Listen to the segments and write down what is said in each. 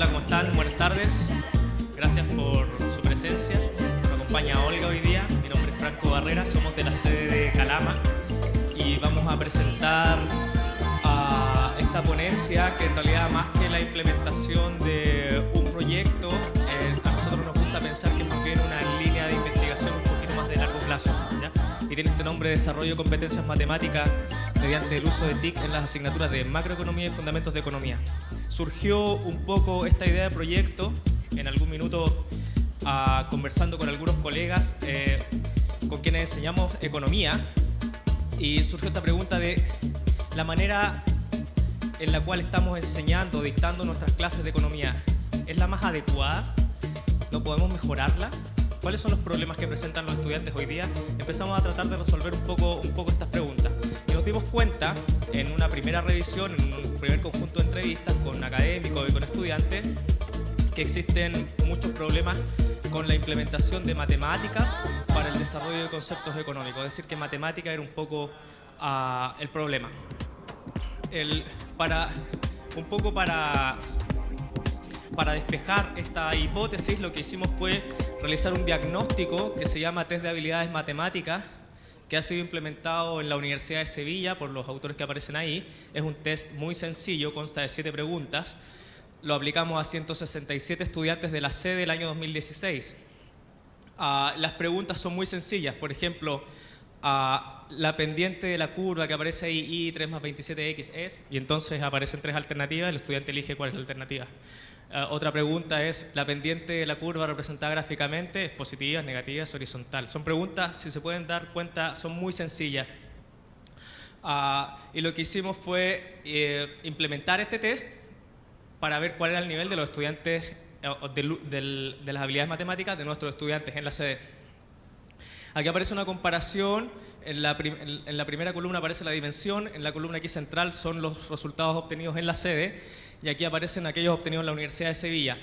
Hola, ¿cómo están? Buenas tardes. Gracias por su presencia. Me acompaña Olga hoy día. Mi nombre es Franco Barrera, somos de la sede de Calama y vamos a presentar esta ponencia que en realidad más que la implementación de un proyecto, a nosotros nos gusta pensar que es más bien una línea de investigación un poquito más de largo plazo, ¿ya? Y tiene este nombre de Desarrollo de Competencias Matemáticas mediante el uso de TIC en las asignaturas de Macroeconomía y Fundamentos de Economía. Surgió un poco esta idea de proyecto en algún minuto conversando con algunos colegas con quienes enseñamos economía, y surgió esta pregunta de la manera en la cual estamos enseñando, dictando nuestras clases de economía. ¿Es la más adecuada? ¿No podemos mejorarla? ¿Cuáles son los problemas que presentan los estudiantes hoy día? Empezamos a tratar de resolver un poco estas preguntas. Y nos dimos cuenta, en una primera revisión, en un primer conjunto de entrevistas con académicos y con estudiantes, que existen muchos problemas con la implementación de matemáticas para el desarrollo de conceptos económicos. Es decir, que matemática era un poco el problema. Para despejar esta hipótesis, lo que hicimos fue realizar un diagnóstico que se llama Test de Habilidades Matemáticas, que ha sido implementado en la Universidad de Sevilla por los autores que aparecen ahí. Es un test muy sencillo, consta de 7 preguntas. Lo aplicamos a 167 estudiantes de la sede del año 2016. Las preguntas son muy sencillas. Por ejemplo, la pendiente de la curva que aparece ahí, I3 más 27X es, y entonces aparecen 3 alternativas, el estudiante elige cuál es la alternativa. Otra pregunta es, la pendiente de la curva representada gráficamente es positiva, es negativa, es horizontal. Son preguntas, si se pueden dar cuenta, son muy sencillas. Y lo que hicimos fue implementar este test para ver cuál era el nivel de los estudiantes, de las habilidades matemáticas de nuestros estudiantes en la sede. Aquí aparece una comparación, en la primera columna aparece la dimensión, en la columna aquí central son los resultados obtenidos en la sede, y aquí aparecen aquellos obtenidos en la Universidad de Sevilla.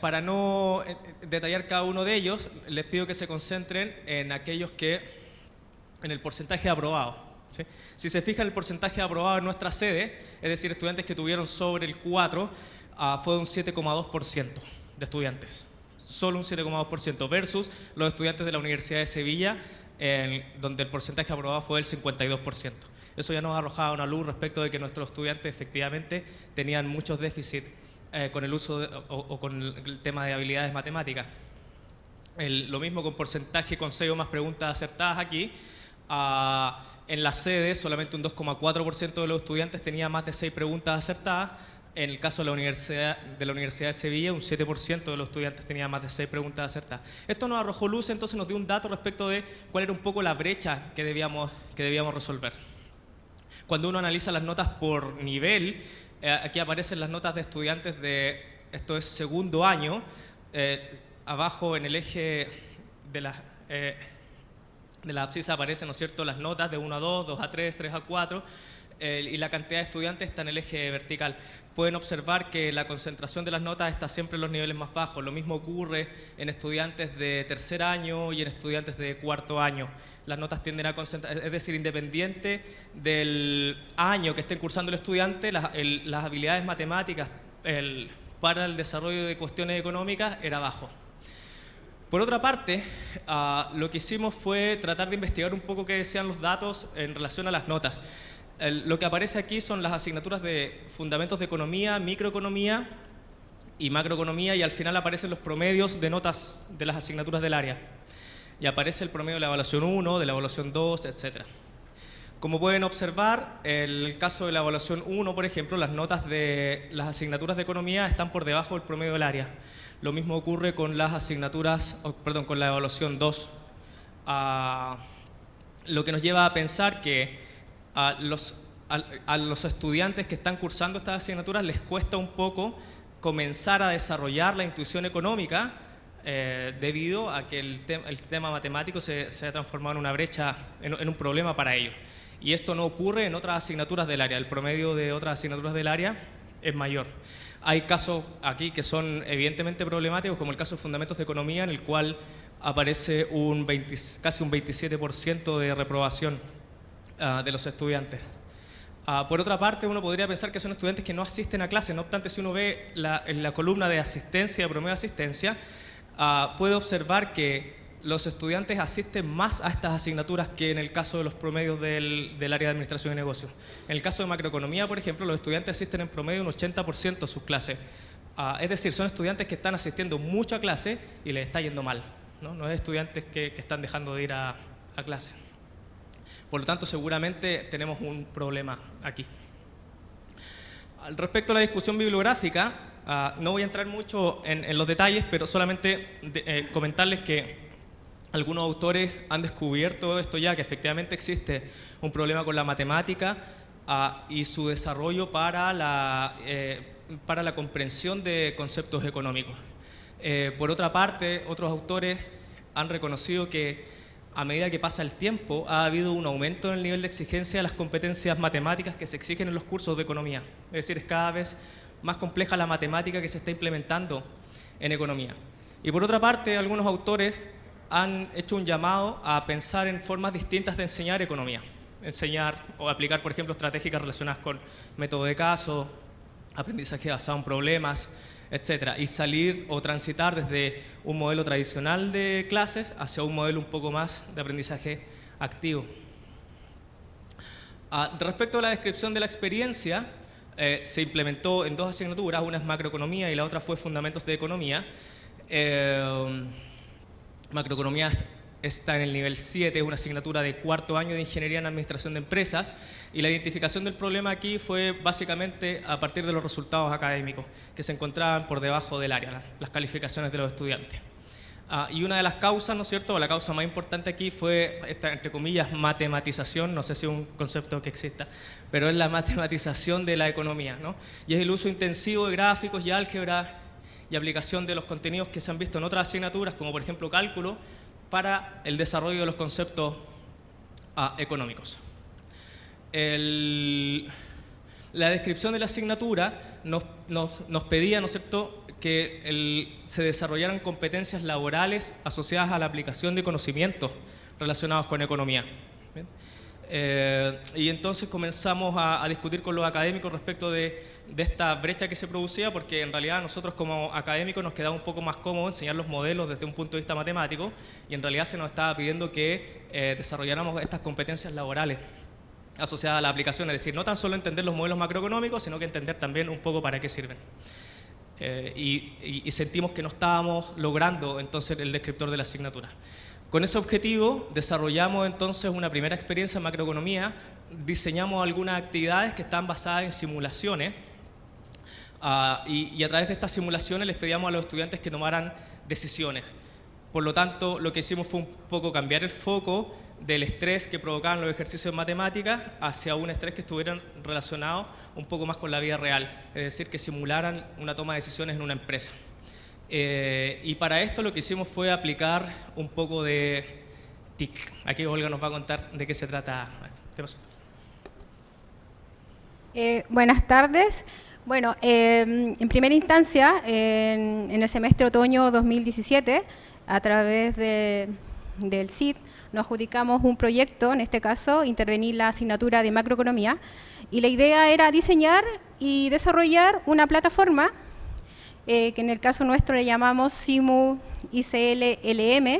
Para no detallar cada uno de ellos, les pido que se concentren en aquellos en el porcentaje de aprobados, ¿sí? Si se fijan, el porcentaje de aprobados en nuestra sede, es decir, estudiantes que tuvieron sobre el 4, fue de un 7,2% de estudiantes. Solo un 7,2% versus los estudiantes de la Universidad de Sevilla, donde el porcentaje aprobado fue del 52%. Eso ya nos arrojaba una luz respecto de que nuestros estudiantes efectivamente tenían muchos déficits con el uso o con el tema de habilidades matemáticas. Lo mismo con porcentaje con 6 o más preguntas acertadas aquí. En la sede solamente un 2,4% de los estudiantes tenía más de 6 preguntas acertadas. En el caso de la Universidad de Sevilla, un 7% de los estudiantes tenía más de 6 preguntas acertadas. Esto nos arrojó luz, entonces nos dio un dato respecto de cuál era un poco la brecha que debíamos resolver. Cuando uno analiza las notas por nivel, aquí aparecen las notas de estudiantes esto es segundo año, abajo en el eje de la abscisa aparecen, ¿no es cierto?, las notas de 1 a 2, 2 a 3, 3 a 4, y la cantidad de estudiantes está en el eje vertical. Pueden observar que la concentración de las notas está siempre en los niveles más bajos. Lo mismo ocurre en estudiantes de tercer año y en estudiantes de cuarto año. Las notas tienden a concentrar, es decir, independiente del año que esté cursando el estudiante, las habilidades matemáticas para el desarrollo de cuestiones económicas era bajo. Por otra parte, lo que hicimos fue tratar de investigar un poco qué decían los datos en relación a las notas. Lo que aparece aquí son las asignaturas de Fundamentos de Economía, Microeconomía y Macroeconomía, y al final aparecen los promedios de notas de las asignaturas del área. Y aparece el promedio de la evaluación 1, de la evaluación 2, etc. Como pueden observar, en el caso de la evaluación 1, por ejemplo, las notas de las asignaturas de Economía están por debajo del promedio del área. Lo mismo ocurre con las asignaturas, con la evaluación 2. Lo que nos lleva a pensar que a los estudiantes que están cursando estas asignaturas les cuesta un poco comenzar a desarrollar la intuición económica debido a que el tema matemático se ha transformado en una brecha, en un problema para ellos. Y esto no ocurre en otras asignaturas del área. El promedio de otras asignaturas del área es mayor. Hay casos aquí que son evidentemente problemáticos, como el caso de Fundamentos de Economía, en el cual aparece casi un 27% de reprobación de los estudiantes. Por otra parte, uno podría pensar que son estudiantes que no asisten a clases. No obstante, si uno ve en la columna de asistencia, de promedio de asistencia, puede observar que los estudiantes asisten más a estas asignaturas que en el caso de los promedios del área de administración y negocios. En el caso de macroeconomía, por ejemplo, los estudiantes asisten en promedio un 80% a sus clases. Es decir, son estudiantes que están asistiendo mucho a clase y les está yendo mal. No es estudiantes que están dejando de ir a clase. Por lo tanto, seguramente tenemos un problema aquí. Al respecto a la discusión bibliográfica, no voy a entrar mucho en los detalles, pero solamente comentarles que algunos autores han descubierto esto ya, que efectivamente existe un problema con la matemática y su desarrollo para la comprensión de conceptos económicos. Por otra parte, otros autores han reconocido que a medida que pasa el tiempo ha habido un aumento en el nivel de exigencia de las competencias matemáticas que se exigen en los cursos de economía. Es decir, es cada vez más compleja la matemática que se está implementando en economía. Y por otra parte, algunos autores han hecho un llamado a pensar en formas distintas de enseñar economía. Enseñar o aplicar, por ejemplo, estrategias relacionadas con método de caso, aprendizaje basado en problemas, etcétera, y salir o transitar desde un modelo tradicional de clases hacia un modelo un poco más de aprendizaje activo. Respecto a la descripción de la experiencia, se implementó en dos asignaturas, una es macroeconomía y la otra fue fundamentos de economía. Macroeconomía está en el nivel 7, es una asignatura de cuarto año de Ingeniería en Administración de Empresas, y la identificación del problema aquí fue básicamente a partir de los resultados académicos, que se encontraban por debajo del área, las calificaciones de los estudiantes. Y una de las causas, ¿no es cierto?, o la causa más importante aquí fue esta, entre comillas, matematización, no sé si es un concepto que exista, pero es la matematización de la economía, ¿no? Y es el uso intensivo de gráficos y álgebra y aplicación de los contenidos que se han visto en otras asignaturas, como por ejemplo cálculo, para el desarrollo de los conceptos económicos. La descripción de la asignatura nos pedía, ¿no es cierto?, que se desarrollaran competencias laborales asociadas a la aplicación de conocimientos relacionados con economía. ¿Bien? Y entonces comenzamos a discutir con los académicos respecto de esta brecha que se producía, porque en realidad nosotros como académicos nos quedaba un poco más cómodo enseñar los modelos desde un punto de vista matemático, y en realidad se nos estaba pidiendo que desarrolláramos estas competencias laborales asociadas a la aplicación, es decir, no tan solo entender los modelos macroeconómicos, sino que entender también un poco para qué sirven. Y sentimos que no estábamos logrando entonces el descriptor de la asignatura. Con ese objetivo desarrollamos entonces una primera experiencia en macroeconomía, diseñamos algunas actividades que están basadas en simulaciones y a través de estas simulaciones les pedíamos a los estudiantes que tomaran decisiones. Por lo tanto, lo que hicimos fue un poco cambiar el foco del estrés que provocaban los ejercicios de matemáticas hacia un estrés que estuvieran relacionado un poco más con la vida real, es decir, que simularan una toma de decisiones en una empresa. Y para esto lo que hicimos fue aplicar un poco de TIC. Aquí Olga nos va a contar de qué se trata. Buenas tardes. Bueno, en primera instancia, en el semestre otoño 2017, a través del CID, nos adjudicamos un proyecto, en este caso, intervenir la asignatura de macroeconomía, y la idea era diseñar y desarrollar una plataforma que en el caso nuestro le llamamos SIMU ICL-LM,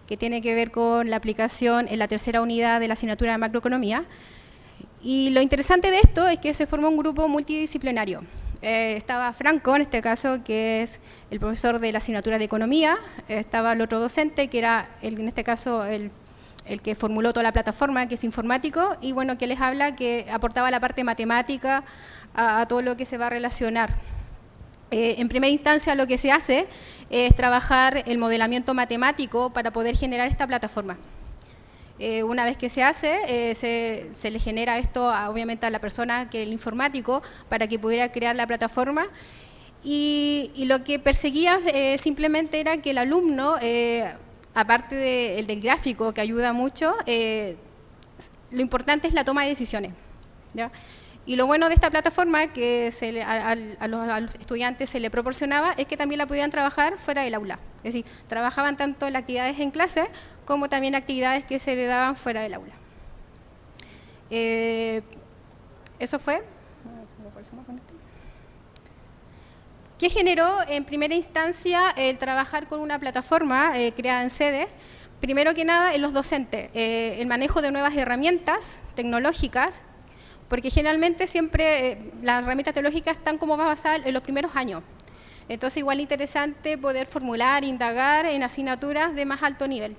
que tiene que ver con la aplicación en la tercera unidad de la asignatura de macroeconomía. Y lo interesante de esto es que se formó un grupo multidisciplinario. Estaba Franco, en este caso, que es el profesor de la asignatura de economía, estaba el otro docente, que era, en este caso, el que formuló toda la plataforma, que es informático, y bueno, que les habla, que aportaba la parte matemática a todo lo que se va a relacionar. En primera instancia lo que se hace es trabajar el modelamiento matemático para poder generar esta plataforma. Una vez que se hace, se le genera esto obviamente a la persona, que es el informático, para que pudiera crear la plataforma. Y lo que perseguía simplemente era que el alumno, aparte del gráfico, que ayuda mucho, lo importante es la toma de decisiones, ¿ya? Y lo bueno de esta plataforma que a los estudiantes se le proporcionaba es que también la podían trabajar fuera del aula. Es decir, trabajaban tanto las actividades en clase como también actividades que se le daban fuera del aula. Eso fue. ¿Qué generó en primera instancia el trabajar con una plataforma creada en sede? Primero que nada, en los docentes, el manejo de nuevas herramientas tecnológicas, porque generalmente siempre las herramientas tecnológicas están como basadas en los primeros años. Entonces, igual interesante poder formular, indagar en asignaturas de más alto nivel.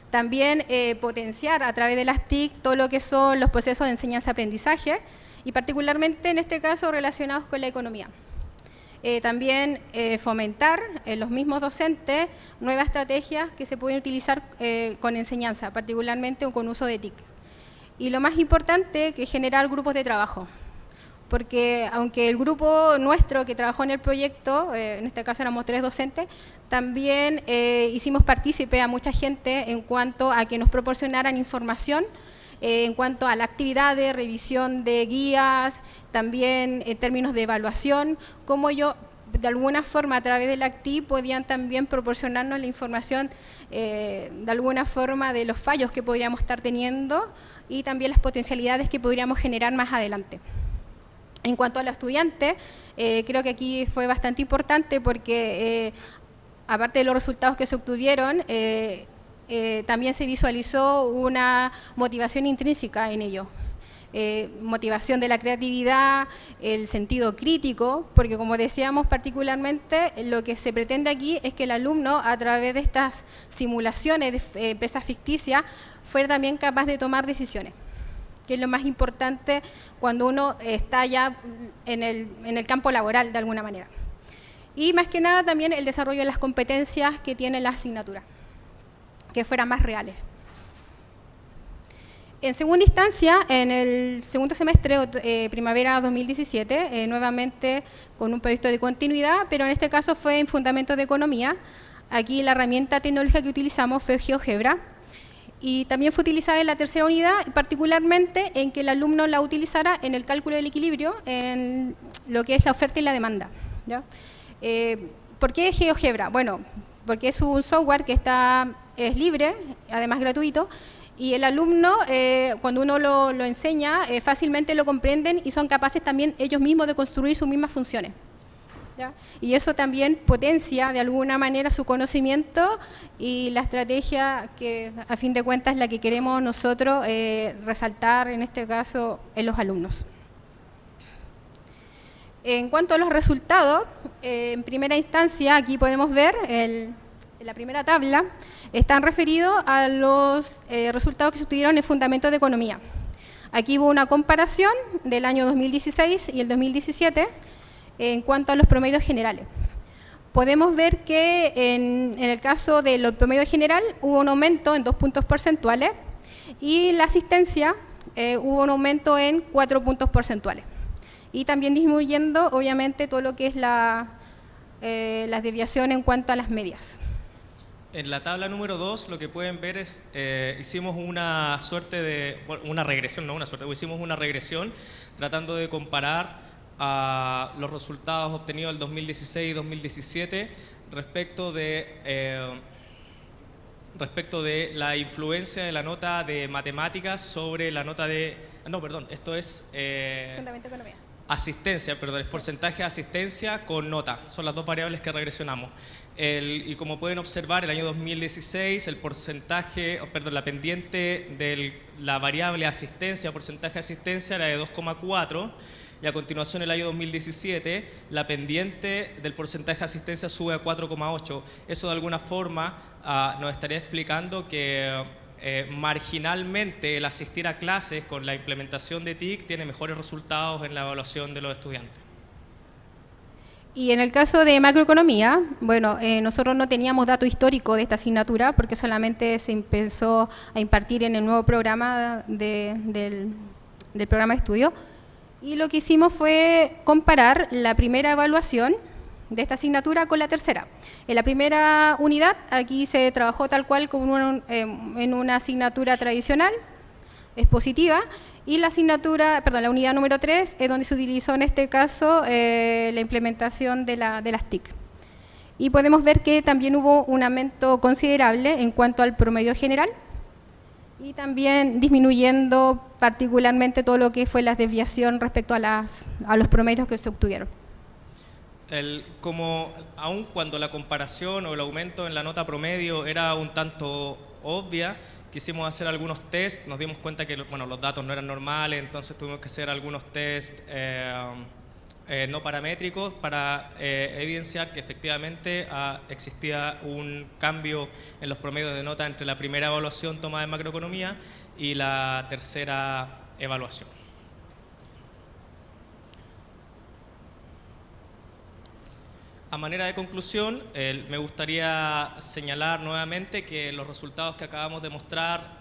También potenciar a través de las TIC todo lo que son los procesos de enseñanza-aprendizaje y particularmente en este caso relacionados con la economía. También fomentar en los mismos docentes nuevas estrategias que se pueden utilizar con enseñanza, particularmente con uso de TIC. Y lo más importante, que generar grupos de trabajo, porque aunque el grupo nuestro que trabajó en el proyecto, en este caso éramos 3 docentes, también hicimos partícipe a mucha gente en cuanto a que nos proporcionaran información en cuanto a la actividad de revisión de guías, también en términos de evaluación, cómo ellos de alguna forma a través del ACTI podían también proporcionarnos la información de alguna forma de los fallos que podríamos estar teniendo y también las potencialidades que podríamos generar más adelante. En cuanto a los estudiantes, creo que aquí fue bastante importante porque aparte de los resultados que se obtuvieron, también se visualizó una motivación intrínseca en ello. Motivación de la creatividad, el sentido crítico, porque como decíamos particularmente, lo que se pretende aquí es que el alumno a través de estas simulaciones de empresas ficticias fuera también capaz de tomar decisiones, que es lo más importante cuando uno está ya en el campo laboral de alguna manera. Y más que nada también el desarrollo de las competencias que tiene la asignatura, que fueran más reales. En segunda instancia, en el segundo semestre, primavera 2017, nuevamente con un proyecto de continuidad, pero en este caso fue en Fundamentos de Economía. Aquí la herramienta tecnológica que utilizamos fue GeoGebra y también fue utilizada en la tercera unidad, particularmente en que el alumno la utilizara en el cálculo del equilibrio, en lo que es la oferta y la demanda, ¿ya? ¿Por qué GeoGebra? Bueno, porque es un software que es libre, además gratuito, y el alumno, cuando uno lo enseña, fácilmente lo comprenden y son capaces también ellos mismos de construir sus mismas funciones, ¿ya? Y eso también potencia de alguna manera su conocimiento y la estrategia que a fin de cuentas es la que queremos nosotros resaltar en este caso en los alumnos. En cuanto a los resultados, en primera instancia aquí podemos ver en la primera tabla, están referidos a los resultados que se obtuvieron en Fundamentos de Economía. Aquí hubo una comparación del año 2016 y el 2017 en cuanto a los promedios generales. Podemos ver que en el caso del promedio general hubo un aumento en 2 puntos porcentuales y la asistencia hubo un aumento en 4 puntos porcentuales. Y también disminuyendo, obviamente, todo lo que es la desviación en cuanto a las medias. En la tabla número 2 lo que pueden ver es, hicimos una suerte de, bueno, una regresión, no una suerte, hicimos una regresión tratando de comparar los resultados obtenidos del 2016 y 2017 respecto de la influencia de la nota de matemáticas sobre la nota de, no, perdón, esto es Fundamento de Economía. Asistencia, perdón, es porcentaje de asistencia con nota, son las dos variables que regresionamos. Y como pueden observar, el año 2016, el porcentaje, perdón, la pendiente de la variable asistencia, porcentaje de asistencia era de 2,4, y a continuación el año 2017, la pendiente del porcentaje de asistencia sube a 4,8. Eso de alguna forma nos estaría explicando que marginalmente el asistir a clases con la implementación de TIC tiene mejores resultados en la evaluación de los estudiantes. Y en el caso de macroeconomía, bueno, nosotros no teníamos dato histórico de esta asignatura porque solamente se empezó a impartir en el nuevo programa del programa de estudio. Y lo que hicimos fue comparar la primera evaluación de esta asignatura con la tercera. En la primera unidad, aquí se trabajó tal cual como en una asignatura tradicional, expositiva, y la asignatura, perdón, la unidad número 3 es donde se utilizó en este caso la implementación de las TIC. Y podemos ver que también hubo un aumento considerable en cuanto al promedio general y también disminuyendo particularmente todo lo que fue la desviación respecto a los promedios que se obtuvieron. Como aun cuando la comparación o el aumento en la nota promedio era un tanto obvia, quisimos hacer algunos test, nos dimos cuenta que bueno, los datos no eran normales, entonces tuvimos que hacer algunos test no paramétricos para evidenciar que efectivamente existía un cambio en los promedios de nota entre la primera evaluación tomada en macroeconomía y la tercera evaluación. A manera de conclusión, me gustaría señalar nuevamente que los resultados que acabamos de mostrar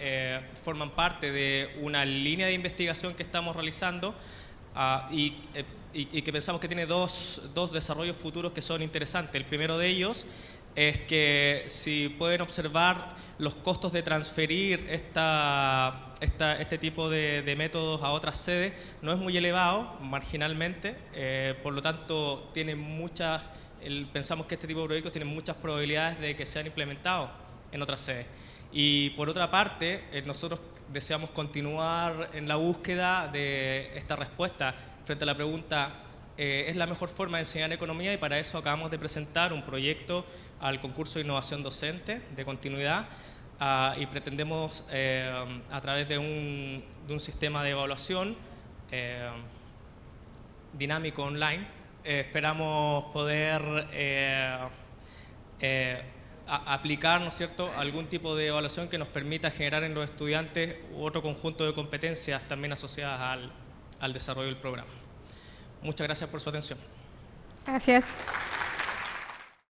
forman parte de una línea de investigación que estamos realizando y que pensamos que tiene dos desarrollos futuros que son interesantes. El primero de ellos es que, si pueden observar, los costos de transferir este tipo de métodos a otras sedes no es muy elevado, marginalmente, por lo tanto pensamos que este tipo de proyectos tienen muchas probabilidades de que sean implementados en otras sedes. Y por otra parte, nosotros deseamos continuar en la búsqueda de esta respuesta frente a la pregunta ¿es la mejor forma de enseñar economía? Y para eso acabamos de presentar un proyecto al concurso de innovación docente de continuidad y pretendemos a través de un sistema de evaluación dinámico online esperamos poder aplicar, ¿no es cierto?, algún tipo de evaluación que nos permita generar en los estudiantes otro conjunto de competencias también asociadas al desarrollo del programa. Muchas gracias por su atención. Gracias.